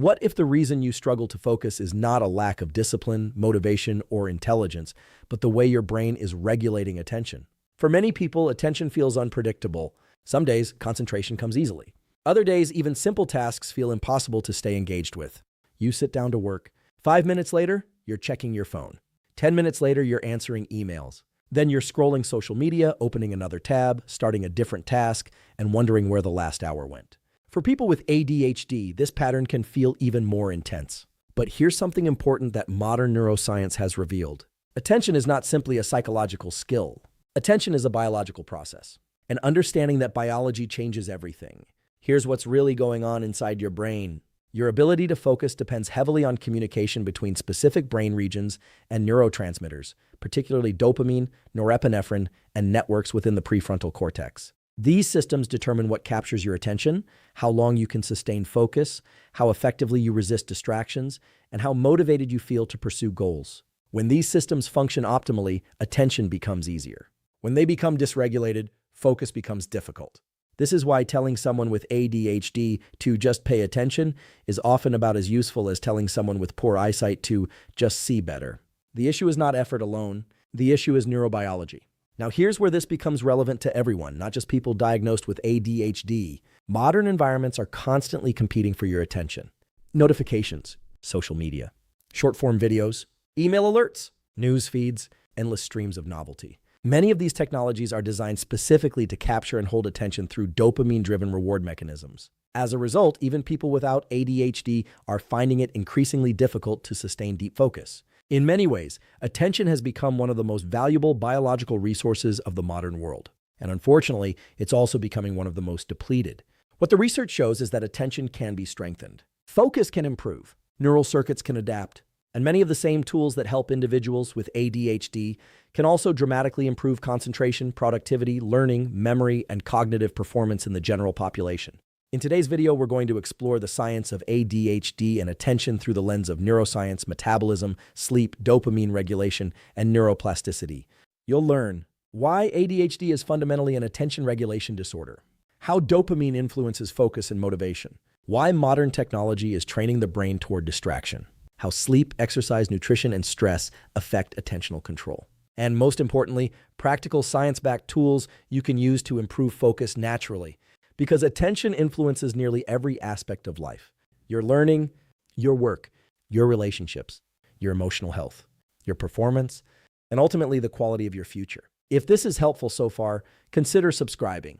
What if the reason you struggle to focus is not a lack of discipline, motivation, or intelligence, but the way your brain is regulating attention? For many people, attention feels unpredictable. Some days, concentration comes easily. Other days, even simple tasks feel impossible to stay engaged with. You sit down to work. 5 minutes later, you're checking your phone. 10 minutes later, you're answering emails. Then you're scrolling social media, opening another tab, starting a different task, and wondering where the last hour went. For people with ADHD, this pattern can feel even more intense. But here's something important that modern neuroscience has revealed. Attention is not simply a psychological skill. Attention is a biological process. And understanding that biology changes everything. Here's what's really going on inside your brain. Your ability to focus depends heavily on communication between specific brain regions and neurotransmitters, particularly dopamine, norepinephrine, and networks within the prefrontal cortex. These systems determine what captures your attention, how long you can sustain focus, how effectively you resist distractions, and how motivated you feel to pursue goals. When these systems function optimally, attention becomes easier. When they become dysregulated, focus becomes difficult. This is why telling someone with ADHD to just pay attention is often about as useful as telling someone with poor eyesight to just see better. The issue is not effort alone. The issue is neurobiology. Now, here's where this becomes relevant to everyone, not just people diagnosed with ADHD. Modern environments are constantly competing for your attention. Notifications, social media, short-form videos, email alerts, news feeds, endless streams of novelty. Many of these technologies are designed specifically to capture and hold attention through dopamine-driven reward mechanisms. As a result, even people without ADHD are finding it increasingly difficult to sustain deep focus. In many ways, attention has become one of the most valuable biological resources of the modern world. And unfortunately, it's also becoming one of the most depleted. What the research shows is that attention can be strengthened. Focus can improve. Neural circuits can adapt. And many of the same tools that help individuals with ADHD can also dramatically improve concentration, productivity, learning, memory, and cognitive performance in the general population. In today's video, we're going to explore the science of ADHD and attention through the lens of neuroscience, metabolism, sleep, dopamine regulation, and neuroplasticity. You'll learn why ADHD is fundamentally an attention regulation disorder, how dopamine influences focus and motivation, why modern technology is training the brain toward distraction, how sleep, exercise, nutrition, and stress affect attentional control. And most importantly, practical science-backed tools you can use to improve focus naturally. Because attention influences nearly every aspect of life. Your learning, your work, your relationships, your emotional health, your performance, and ultimately the quality of your future. If this is helpful so far, consider subscribing.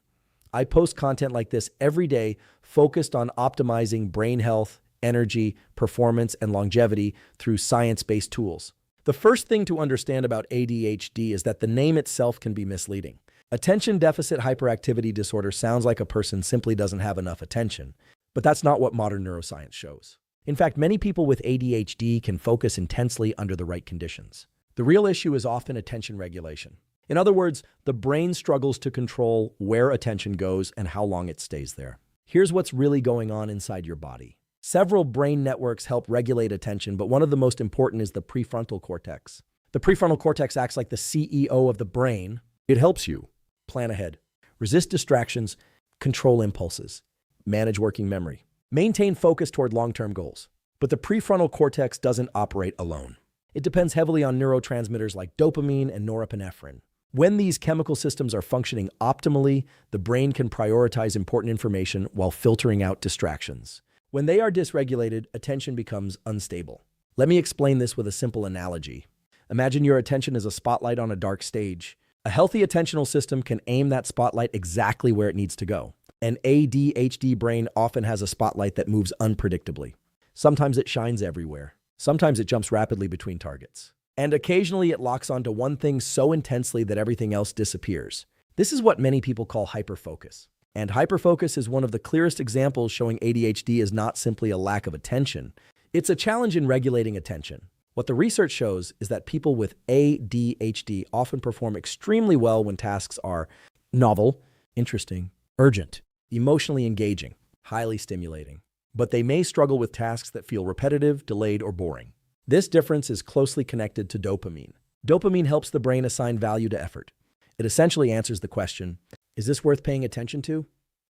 I post content like this every day focused on optimizing brain health, energy, performance, and longevity through science-based tools. The first thing to understand about ADHD is that the name itself can be misleading. Attention deficit hyperactivity disorder sounds like a person simply doesn't have enough attention, but that's not what modern neuroscience shows. In fact, many people with ADHD can focus intensely under the right conditions. The real issue is often attention regulation. In other words, the brain struggles to control where attention goes and how long it stays there. Here's what's really going on inside your body. Several brain networks help regulate attention, but one of the most important is the prefrontal cortex. The prefrontal cortex acts like the CEO of the brain. It helps you plan ahead, resist distractions, control impulses, manage working memory, maintain focus toward long-term goals. But the prefrontal cortex doesn't operate alone. It depends heavily on neurotransmitters like dopamine and norepinephrine. When these chemical systems are functioning optimally, the brain can prioritize important information while filtering out distractions. When they are dysregulated, attention becomes unstable. Let me explain this with a simple analogy. Imagine your attention as a spotlight on a dark stage. A healthy attentional system can aim that spotlight exactly where it needs to go. An ADHD brain often has a spotlight that moves unpredictably. Sometimes it shines everywhere. Sometimes it jumps rapidly between targets. And occasionally it locks onto one thing so intensely that everything else disappears. This is what many people call hyperfocus. And hyperfocus is one of the clearest examples showing ADHD is not simply a lack of attention. It's a challenge in regulating attention. What the research shows is that people with ADHD often perform extremely well when tasks are novel, interesting, urgent, emotionally engaging, highly stimulating. But they may struggle with tasks that feel repetitive, delayed, or boring. This difference is closely connected to dopamine. Dopamine helps the brain assign value to effort. It essentially answers the question, is this worth paying attention to?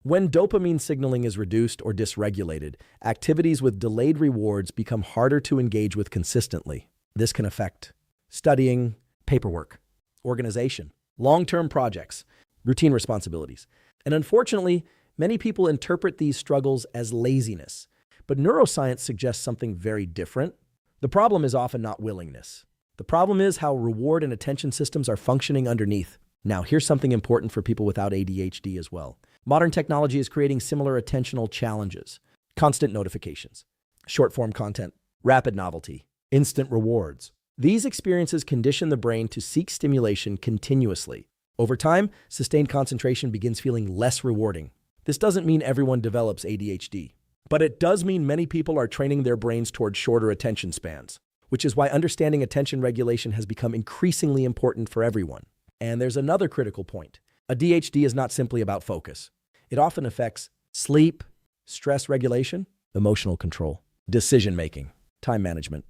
When dopamine signaling is reduced or dysregulated, activities with delayed rewards become harder to engage with consistently. This can affect studying, paperwork, organization, long-term projects, routine responsibilities. And unfortunately, many people interpret these struggles as laziness. But neuroscience suggests something very different. The problem is often not willingness. The problem is how reward and attention systems are functioning underneath. Now, here's something important for people without ADHD as well. Modern technology is creating similar attentional challenges. Constant notifications, short-form content, rapid novelty, instant rewards. These experiences condition the brain to seek stimulation continuously. Over time, sustained concentration begins feeling less rewarding. This doesn't mean everyone develops ADHD, but it does mean many people are training their brains toward shorter attention spans, which is why understanding attention regulation has become increasingly important for everyone. And there's another critical point. ADHD is not simply about focus. It often affects sleep, stress regulation, emotional control, decision-making, time management,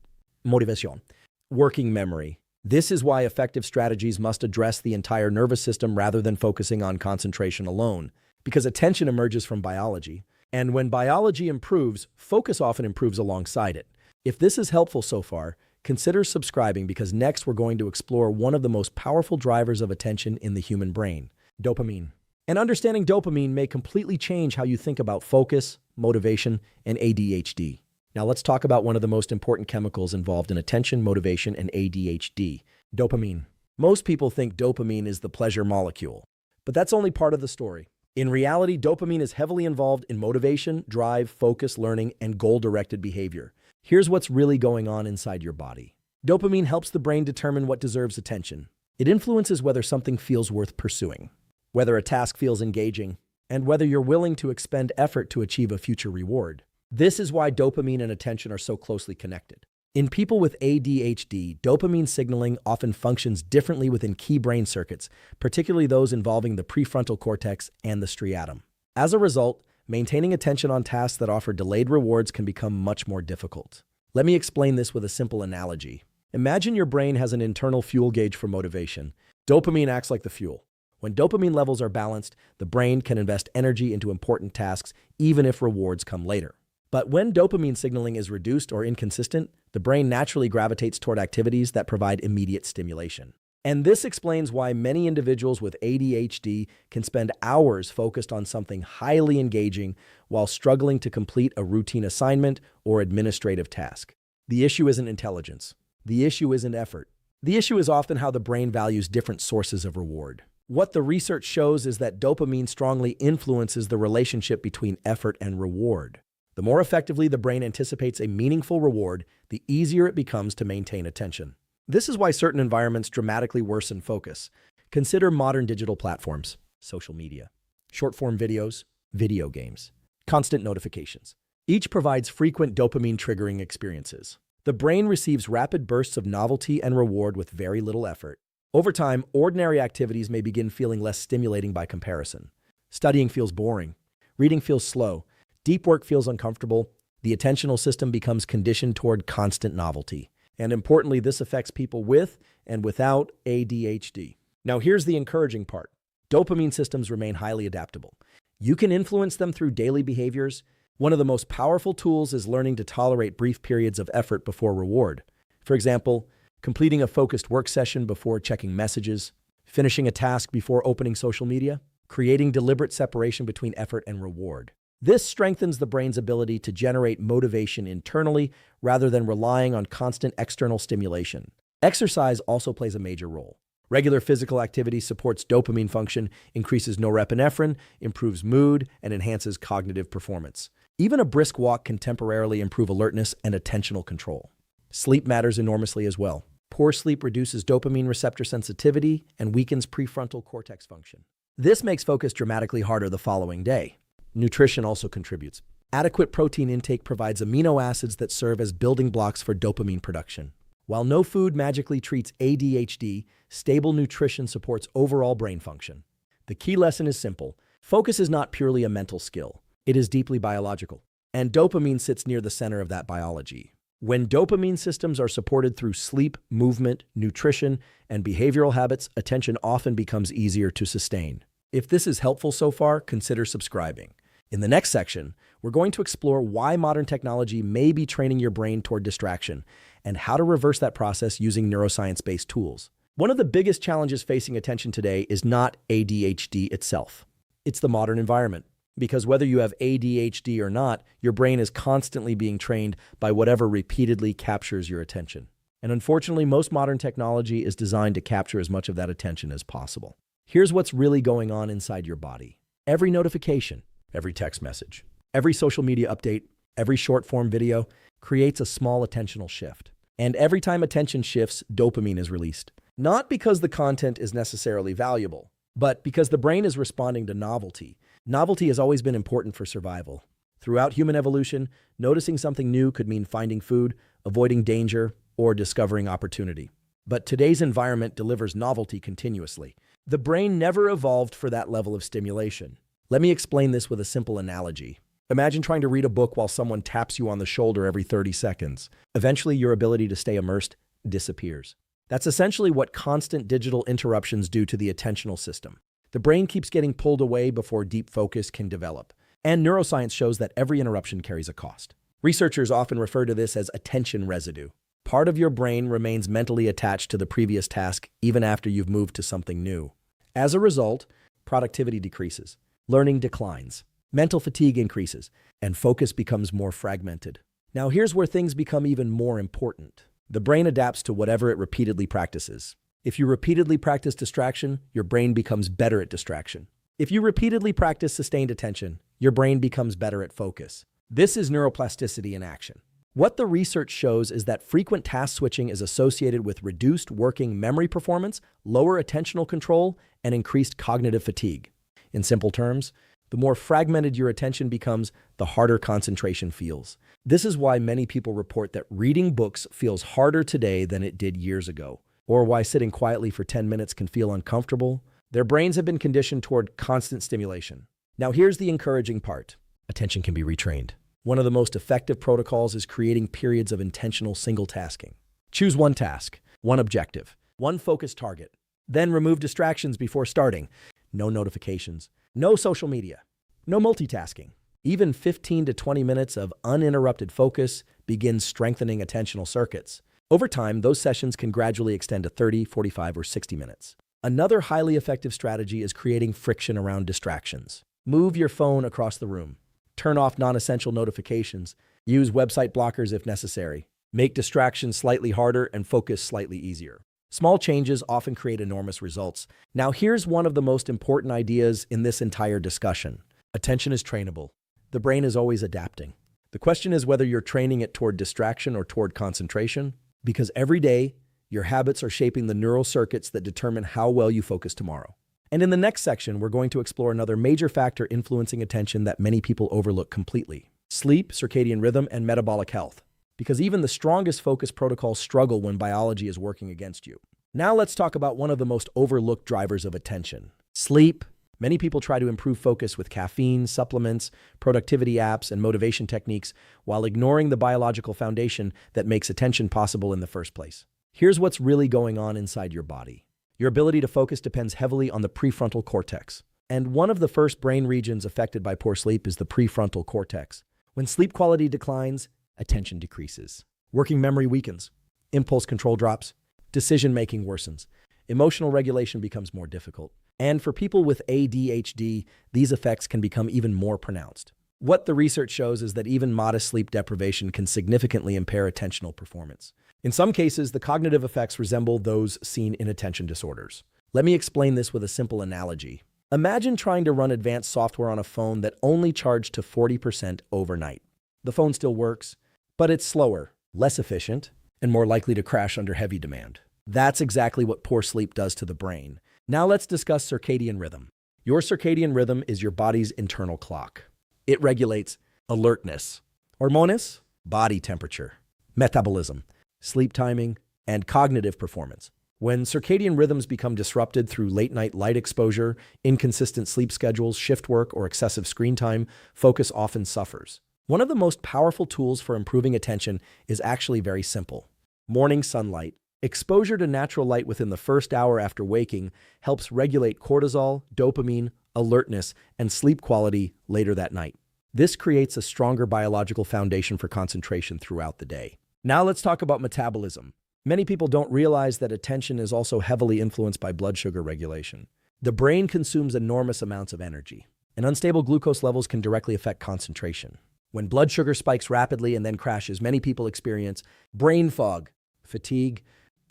motivation, working memory. This is why effective strategies must address the entire nervous system rather than focusing on concentration alone, because attention emerges from biology. And when biology improves, focus often improves alongside it. If this is helpful so far, consider subscribing because next we're going to explore one of the most powerful drivers of attention in the human brain, dopamine. And understanding dopamine may completely change how you think about focus, motivation, and ADHD. Now let's talk about one of the most important chemicals involved in attention, motivation, and ADHD, dopamine. Most people think dopamine is the pleasure molecule, but that's only part of the story. In reality, dopamine is heavily involved in motivation, drive, focus, learning, and goal-directed behavior. Here's what's really going on inside your body. Dopamine helps the brain determine what deserves attention. It influences whether something feels worth pursuing, whether a task feels engaging, and whether you're willing to expend effort to achieve a future reward. This is why dopamine and attention are so closely connected. In people with ADHD, dopamine signaling often functions differently within key brain circuits, particularly those involving the prefrontal cortex and the striatum. As a result, maintaining attention on tasks that offer delayed rewards can become much more difficult. Let me explain this with a simple analogy. Imagine your brain has an internal fuel gauge for motivation. Dopamine acts like the fuel. When dopamine levels are balanced, the brain can invest energy into important tasks, even if rewards come later. But when dopamine signaling is reduced or inconsistent, the brain naturally gravitates toward activities that provide immediate stimulation. And this explains why many individuals with ADHD can spend hours focused on something highly engaging while struggling to complete a routine assignment or administrative task. The issue isn't intelligence. The issue isn't effort. The issue is often how the brain values different sources of reward. What the research shows is that dopamine strongly influences the relationship between effort and reward. The more effectively the brain anticipates a meaningful reward, the easier it becomes to maintain attention. This is why certain environments dramatically worsen focus. Consider modern digital platforms, social media, short-form videos, video games, constant notifications. Each provides frequent dopamine-triggering experiences. The brain receives rapid bursts of novelty and reward with very little effort. Over time, ordinary activities may begin feeling less stimulating by comparison. Studying feels boring. Reading feels slow. Deep work feels uncomfortable. The attentional system becomes conditioned toward constant novelty. And importantly, this affects people with and without ADHD. Now, here's the encouraging part. Dopamine systems remain highly adaptable. You can influence them through daily behaviors. One of the most powerful tools is learning to tolerate brief periods of effort before reward. For example, completing a focused work session before checking messages, finishing a task before opening social media, creating deliberate separation between effort and reward. This strengthens the brain's ability to generate motivation internally rather than relying on constant external stimulation. Exercise also plays a major role. Regular physical activity supports dopamine function, increases norepinephrine, improves mood, and enhances cognitive performance. Even a brisk walk can temporarily improve alertness and attentional control. Sleep matters enormously as well. Poor sleep reduces dopamine receptor sensitivity and weakens prefrontal cortex function. This makes focus dramatically harder the following day. Nutrition also contributes. Adequate protein intake provides amino acids that serve as building blocks for dopamine production. While no food magically treats ADHD, stable nutrition supports overall brain function. The key lesson is simple. Focus is not purely a mental skill. It is deeply biological. And dopamine sits near the center of that biology. When dopamine systems are supported through sleep, movement, nutrition, and behavioral habits, attention often becomes easier to sustain. If this is helpful so far, consider subscribing. In the next section, we're going to explore why modern technology may be training your brain toward distraction and how to reverse that process using neuroscience-based tools. One of the biggest challenges facing attention today is not ADHD itself. It's the modern environment. Because whether you have ADHD or not, your brain is constantly being trained by whatever repeatedly captures your attention. And unfortunately, most modern technology is designed to capture as much of that attention as possible. Here's what's really going on inside your body. Every notification, every text message, every social media update, every short-form video creates a small attentional shift. And every time attention shifts, dopamine is released. Not because the content is necessarily valuable, but because the brain is responding to novelty. Novelty has always been important for survival. Throughout human evolution, noticing something new could mean finding food, avoiding danger, or discovering opportunity. But today's environment delivers novelty continuously. The brain never evolved for that level of stimulation. Let me explain this with a simple analogy. Imagine trying to read a book while someone taps you on the shoulder every 30 seconds. Eventually, your ability to stay immersed disappears. That's essentially what constant digital interruptions do to the attentional system. The brain keeps getting pulled away before deep focus can develop. And neuroscience shows that every interruption carries a cost. Researchers often refer to this as attention residue. Part of your brain remains mentally attached to the previous task even after you've moved to something new. As a result, productivity decreases, learning declines, mental fatigue increases, and focus becomes more fragmented. Now here's where things become even more important. The brain adapts to whatever it repeatedly practices. If you repeatedly practice distraction, your brain becomes better at distraction. If you repeatedly practice sustained attention, your brain becomes better at focus. This is neuroplasticity in action. What the research shows is that frequent task switching is associated with reduced working memory performance, lower attentional control, and increased cognitive fatigue. In simple terms, the more fragmented your attention becomes, the harder concentration feels. This is why many people report that reading books feels harder today than it did years ago, or why sitting quietly for 10 minutes can feel uncomfortable. Their brains have been conditioned toward constant stimulation. Now here's the encouraging part. Attention can be retrained. One of the most effective protocols is creating periods of intentional single tasking. Choose one task, one objective, one focused target. Then remove distractions before starting. No notifications, no social media, no multitasking. Even 15 to 20 minutes of uninterrupted focus begins strengthening attentional circuits. Over time, those sessions can gradually extend to 30, 45, or 60 minutes. Another highly effective strategy is creating friction around distractions. Move your phone across the room. Turn off non-essential notifications. Use website blockers if necessary. Make distractions slightly harder and focus slightly easier. Small changes often create enormous results. Now here's one of the most important ideas in this entire discussion. Attention is trainable. The brain is always adapting. The question is whether you're training it toward distraction or toward concentration, because every day, your habits are shaping the neural circuits that determine how well you focus tomorrow. And in the next section, we're going to explore another major factor influencing attention that many people overlook completely: sleep, circadian rhythm, and metabolic health. Because even the strongest focus protocols struggle when biology is working against you. Now let's talk about one of the most overlooked drivers of attention: sleep. Many people try to improve focus with caffeine, supplements, productivity apps, and motivation techniques while ignoring the biological foundation that makes attention possible in the first place. Here's what's really going on inside your body. Your ability to focus depends heavily on the prefrontal cortex. And one of the first brain regions affected by poor sleep is the prefrontal cortex. When sleep quality declines, attention decreases. Working memory weakens. Impulse control drops. Decision-making worsens. Emotional regulation becomes more difficult. And for people with ADHD, these effects can become even more pronounced. What the research shows is that even modest sleep deprivation can significantly impair attentional performance. In some cases, the cognitive effects resemble those seen in attention disorders. Let me explain this with a simple analogy. Imagine trying to run advanced software on a phone that only charged to 40% overnight. The phone still works, but it's slower, less efficient, and more likely to crash under heavy demand. That's exactly what poor sleep does to the brain. Now let's discuss circadian rhythm. Your circadian rhythm is your body's internal clock. It regulates alertness, hormones, body temperature, metabolism, sleep timing, and cognitive performance. When circadian rhythms become disrupted through late-night light exposure, inconsistent sleep schedules, shift work, or excessive screen time, focus often suffers. One of the most powerful tools for improving attention is actually very simple: morning sunlight. Exposure to natural light within the first hour after waking helps regulate cortisol, dopamine, alertness, and sleep quality later that night. This creates a stronger biological foundation for concentration throughout the day. Now let's talk about metabolism. Many people don't realize that attention is also heavily influenced by blood sugar regulation. The brain consumes enormous amounts of energy, and unstable glucose levels can directly affect concentration. When blood sugar spikes rapidly and then crashes, many people experience brain fog, fatigue,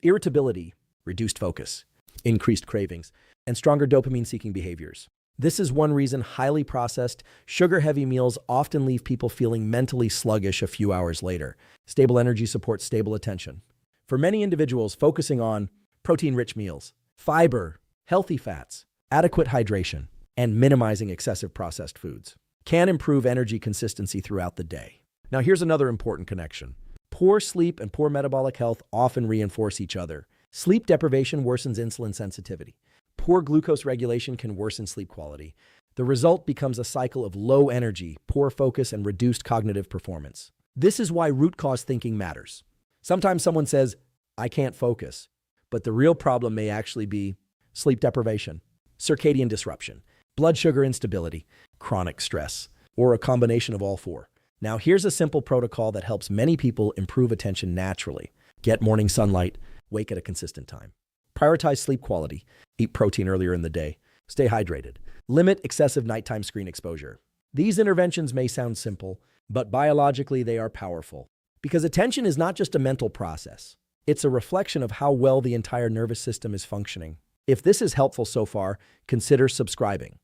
irritability, reduced focus, increased cravings, and stronger dopamine-seeking behaviors. This is one reason highly processed, sugar-heavy meals often leave people feeling mentally sluggish a few hours later. Stable energy supports stable attention. For many individuals, focusing on protein-rich meals, fiber, healthy fats, adequate hydration, and minimizing excessive processed foods can improve energy consistency throughout the day. Now, here's another important connection. Poor sleep and poor metabolic health often reinforce each other. Sleep deprivation worsens insulin sensitivity. Poor glucose regulation can worsen sleep quality. The result becomes a cycle of low energy, poor focus, and reduced cognitive performance. This is why root cause thinking matters. Sometimes someone says, "I can't focus," but the real problem may actually be sleep deprivation, circadian disruption, blood sugar instability, chronic stress, or a combination of all four. Now, here's a simple protocol that helps many people improve attention naturally. Get morning sunlight, wake at a consistent time. Prioritize sleep quality, eat protein earlier in the day, stay hydrated, limit excessive nighttime screen exposure. These interventions may sound simple, but biologically they are powerful. Because attention is not just a mental process. It's a reflection of how well the entire nervous system is functioning. If this is helpful so far, consider subscribing.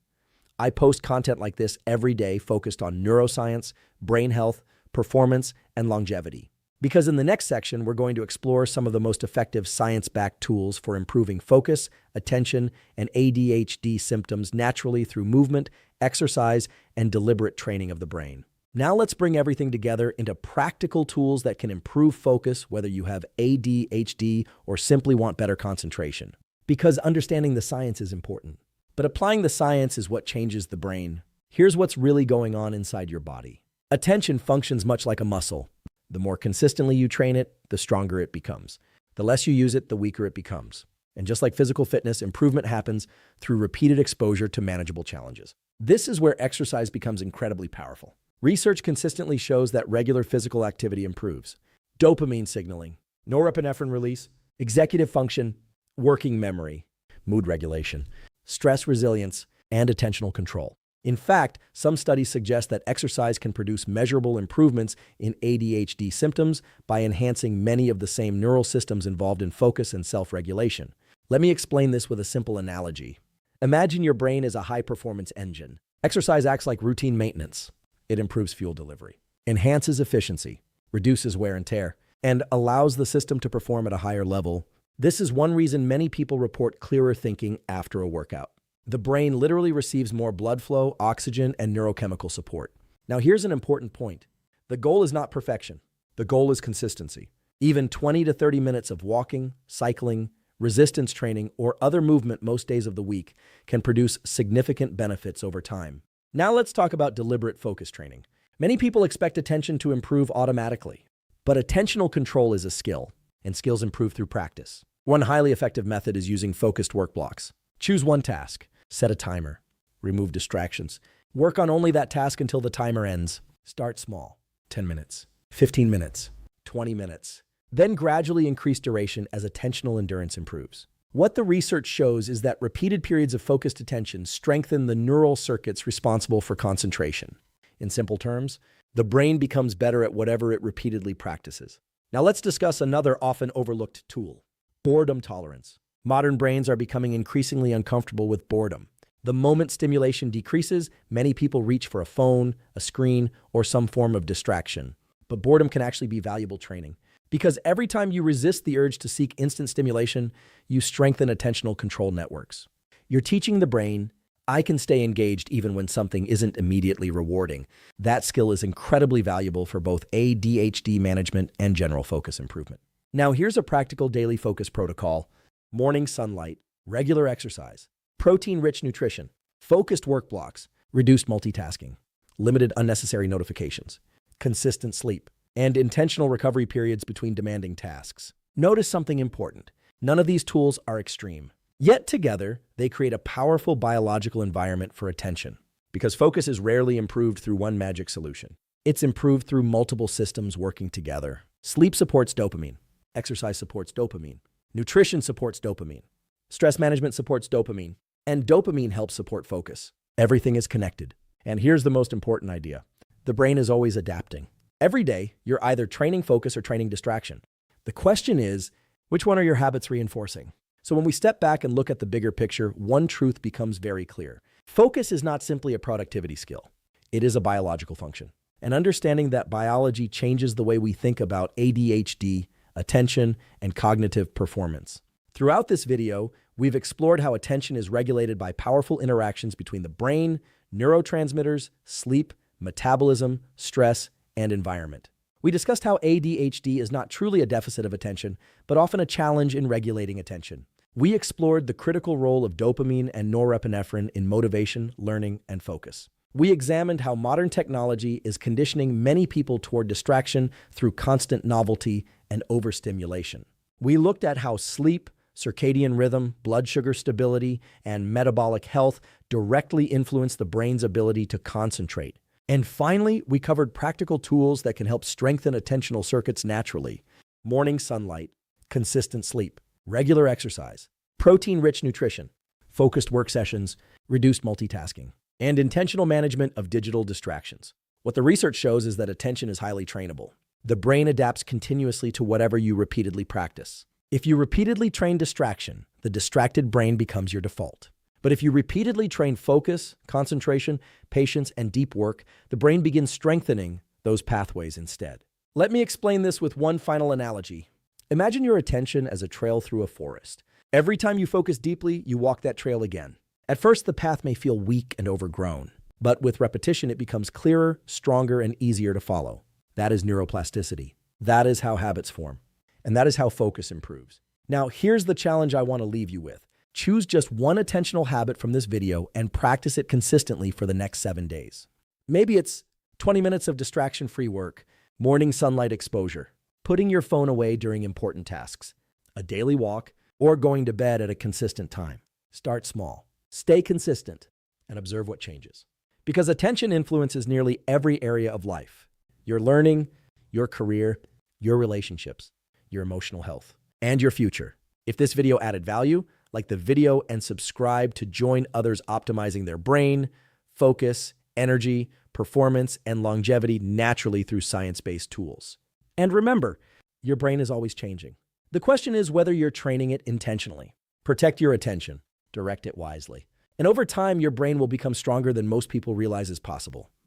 I post content like this every day focused on neuroscience, brain health, performance, and longevity. Because in the next section, we're going to explore some of the most effective science-backed tools for improving focus, attention, and ADHD symptoms naturally through movement, exercise, and deliberate training of the brain. Now let's bring everything together into practical tools that can improve focus, whether you have ADHD or simply want better concentration. Because understanding the science is important. But applying the science is what changes the brain. Here's what's really going on inside your body. Attention functions much like a muscle. The more consistently you train it, the stronger it becomes. The less you use it, the weaker it becomes. And just like physical fitness, improvement happens through repeated exposure to manageable challenges. This is where exercise becomes incredibly powerful. Research consistently shows that regular physical activity improves dopamine signaling, norepinephrine release, executive function, working memory, mood regulation, stress resilience, and attentional control. In fact, some studies suggest that exercise can produce measurable improvements in ADHD symptoms by enhancing many of the same neural systems involved in focus and self-regulation. Let me explain this with a simple analogy. Imagine your brain is a high-performance engine. Exercise acts like routine maintenance. It improves fuel delivery, enhances efficiency, reduces wear and tear, and allows the system to perform at a higher level. This is one reason many people report clearer thinking after a workout. The brain literally receives more blood flow, oxygen, and neurochemical support. Now, here's an important point. The goal is not perfection. The goal is consistency. Even 20 to 30 minutes of walking, cycling, resistance training, or other movement most days of the week can produce significant benefits over time. Now let's talk about deliberate focus training. Many people expect attention to improve automatically, but attentional control is a skill, and skills improve through practice. One highly effective method is using focused work blocks. Choose one task. Set a timer. Remove distractions. Work on only that task until the timer ends. Start small. 10 minutes, 15 minutes, 20 minutes. Then gradually increase duration as attentional endurance improves. What the research shows is that repeated periods of focused attention strengthen the neural circuits responsible for concentration. In simple terms, the brain becomes better at whatever it repeatedly practices. Now let's discuss another often overlooked tool: boredom tolerance. Modern brains are becoming increasingly uncomfortable with boredom. The moment stimulation decreases, many people reach for a phone, a screen, or some form of distraction. But boredom can actually be valuable training, because every time you resist the urge to seek instant stimulation, you strengthen attentional control networks. You're teaching the brain, I can stay engaged even when something isn't immediately rewarding. That skill is incredibly valuable for both ADHD management and general focus improvement. Now here's a practical daily focus protocol: morning sunlight, regular exercise, protein-rich nutrition, focused work blocks, reduced multitasking, limited unnecessary notifications, consistent sleep, and intentional recovery periods between demanding tasks. Notice something important. None of these tools are extreme. Yet together, they create a powerful biological environment for attention. Because focus is rarely improved through one magic solution. It's improved through multiple systems working together. Sleep supports dopamine. Exercise supports dopamine. Nutrition supports dopamine. Stress management supports dopamine. And dopamine helps support focus. Everything is connected. And here's the most important idea. The brain is always adapting. Every day, you're either training focus or training distraction. The question is, which one are your habits reinforcing? So when we step back and look at the bigger picture, one truth becomes very clear. Focus is not simply a productivity skill. It is a biological function. And understanding that biology changes the way we think about ADHD, attention, and cognitive performance. Throughout this video, we've explored how attention is regulated by powerful interactions between the brain, neurotransmitters, sleep, metabolism, stress, and environment. We discussed how ADHD is not truly a deficit of attention, but often a challenge in regulating attention. We explored the critical role of dopamine and norepinephrine in motivation, learning, and focus. We examined how modern technology is conditioning many people toward distraction through constant novelty and overstimulation. We looked at how sleep, circadian rhythm, blood sugar stability, and metabolic health directly influence the brain's ability to concentrate. And finally, we covered practical tools that can help strengthen attentional circuits naturally. Morning sunlight, consistent sleep, regular exercise, protein-rich nutrition, focused work sessions, reduced multitasking, and intentional management of digital distractions. What the research shows is that attention is highly trainable. The brain adapts continuously to whatever you repeatedly practice. If you repeatedly train distraction, the distracted brain becomes your default. But if you repeatedly train focus, concentration, patience, and deep work, the brain begins strengthening those pathways instead. Let me explain this with one final analogy. Imagine your attention as a trail through a forest. Every time you focus deeply, you walk that trail again. At first, the path may feel weak and overgrown, but with repetition, it becomes clearer, stronger, and easier to follow. That is neuroplasticity. That is how habits form. And that is how focus improves. Now, here's the challenge I want to leave you with. Choose just one attentional habit from this video and practice it consistently for the next 7 days. Maybe it's 20 minutes of distraction-free work, morning sunlight exposure, putting your phone away during important tasks, a daily walk, or going to bed at a consistent time. Start small, stay consistent, and observe what changes. Because attention influences nearly every area of life. Your learning, your career, your relationships, your emotional health, and your future. If this video added value, like the video and subscribe to join others optimizing their brain, focus, energy, performance, and longevity naturally through science-based tools. And remember, your brain is always changing. The question is whether you're training it intentionally. Protect your attention, direct it wisely. And over time, your brain will become stronger than most people realize is possible.